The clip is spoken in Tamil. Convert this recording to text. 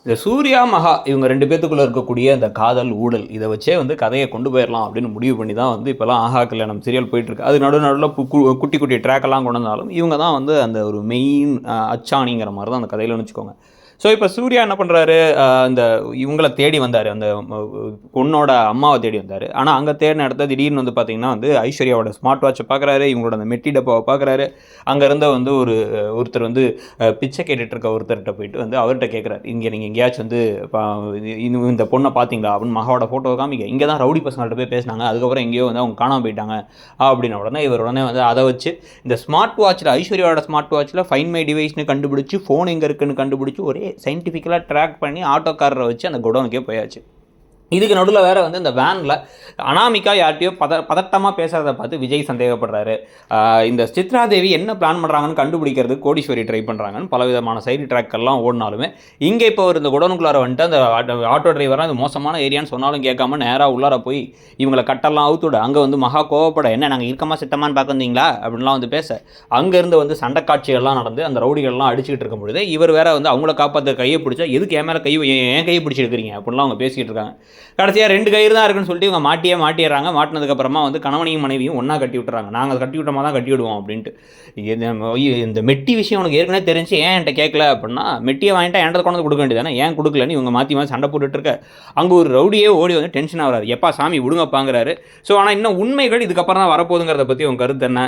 இந்த சூர்யா, மகா இவங்க 2 பேத்துக்குள்ள இருக்கக்கூடிய அந்த காதல், ஊடல் இத வச்சே வந்து கதைய கொண்டு போயிரலாம் அப்படின்னு முடிவு பண்ணி தான் வந்து இப்பலாம் ஆஹா கல்யாணம் சீரியல் போயிட்டுருக்கு. அது நடுவுல குட்டி குட்டி ட்ராக் எல்லாம் கொண்டு வந்தாலும், இவங்க தான் வந்து அந்த ஒரு மெயின் அச்சாணிங்கிற மாரி தான் அந்த கதையிலன்னு வச்சுக்கோங்க. ஸோ இப்ப சூர்யா என்ன பண்றாரு, இந்த இவங்கள தேடி வந்தாரு. அந்த பொண்ணோட அம்மாவ தேடி வந்தாரு. ஆனா அங்க தேடின இடத்துல திடீர்னு வந்து பார்த்தீங்கன்னா வந்து ஐஸ்வர்யாவோட ஸ்மார்ட் வாட்ச பார்க்குறாரு. இவங்களோட அந்த மெட்டி டப்பாவ பார்க்குறாரு. அங்க இருந்த வந்து ஒருத்தர் வந்து பிச்சை கேட்டுட்டு இருக்க ஒருத்தர்கிட்ட போயிட்டு வந்து அவர்கிட்ட கேட்குறாரு, இங்கே நீங்கள் எங்கேயாச்சும் வந்து இந்த பொண்ணை பார்த்தீங்களா அப்படின்னு மகாவோட ஃபோட்டோவை காமிக்க, இங்கே தான் ரவுடி பசங்கள்ட்ட போய் பேசினாங்க, அதுக்கப்புறம் எங்கேயோ வந்து அவங்க காணாமல் போயிட்டாங்க அப்படின்ன உடனே இவர் உடனே வந்து அதை வச்சு இந்த ஸ்மார்ட் வாட்சில் ஐஸ்வர்யாவோட ஸ்மார்ட் வாட்சில் ஃபைன் மை டிவைஸ்னு கண்டுபிடிச்சி ஃபோன் எங்கே இருக்குன்னு கண்டுபிடிச்சி ஒரே சயின்டிஃபிக்கலாக ட்ராக் பண்ணி ஆட்டோக்காரரை வச்சு அந்த குடோனுக்கே போயாச்சு. இதுக்கு நடுவில் வேறு வந்து இந்த வேனில் அனாமிகா யார்ட்டையோ பதட்டமாக பேசுகிறத பார்த்து விஜய் சந்தேகப்படுறாரு. இந்த சித்ரா தேவி என்ன பிளான் பண்ணுறாங்கன்னு கண்டுபிடிக்கிறது கோடீஸ்வரி ட்ரை பண்ணுறாங்கன்னு பலவிதமான சைடு ட்ராக்கெல்லாம் ஓடினாலுமே இங்கே இப்போ ஒரு இந்த குடோனுக்குள்ளார வந்துட்டு அந்த ஆட்டோ டிரைவராக இது மோசமான ஏரியான்னு சொன்னாலும் கேட்காம நேராக உள்ளார போய் இவங்களை கட்டெல்லாம் அவுத்துவிட அங்கே வந்து மகா கோவப்பட என்ன நாங்கள் இருக்கமா சித்தமான்னு பார்க்க வந்தீங்களா அப்படின்லாம் வந்து பேச அங்கேருந்து வந்து சண்டை காட்சிகள்லாம் நடந்து அந்த ரவுடிகள்லாம் அடிச்சுக்கிட்டு இருக்கும் பொழுது இவர் வேற வந்து அவங்கள காப்பாற்ற கையை பிடிச்சா எதுக்கு என் மேலே ஏன் கையை பிடிச்சிருக்கிறீங்க அப்படின்லாம் அவங்க பேசிக்கிட்டு இருக்காங்க. கடைசியாக 2 கயிறு தான் இருக்குன்னு சொல்லிட்டு இவங்க மாட்டிடுறாங்க. மாட்டினதுக்கப்புறமா வந்து கணவனையும் மனைவியும் ஒன்றா கட்டி விட்டுறாங்க. நாங்கள் கட்டி விட்டோமா தான் கட்டி விடுவோம் அப்படின்ட்டு. இந்த மெட்டி விஷயம் உனக்கு ஏற்கனவே தெரிஞ்சு ஏன் என்கிட்ட கேட்கல அப்படின்னா, மெட்டியை வாங்கிட்டா என்கிட்ட கொண்டு கொடுக்க வேண்டியதானே, ஏன் கொடுக்கலன்னு இவங்க மாற்றி சண்டை போட்டுட்டு இருக்க அங்கே ஒரு ரவுடியே ஓடி வந்து டென்ஷன் ஆகிறாரு. எப்பா சாமி விடுங்கப்பாங்கிறாரு. ஸோ ஆனால் இன்னும் உண்மைகள் இதுக்கப்புறம் தான் வரப்போகுதுங்கிறத பற்றி உங்கள் கருத்து என்ன?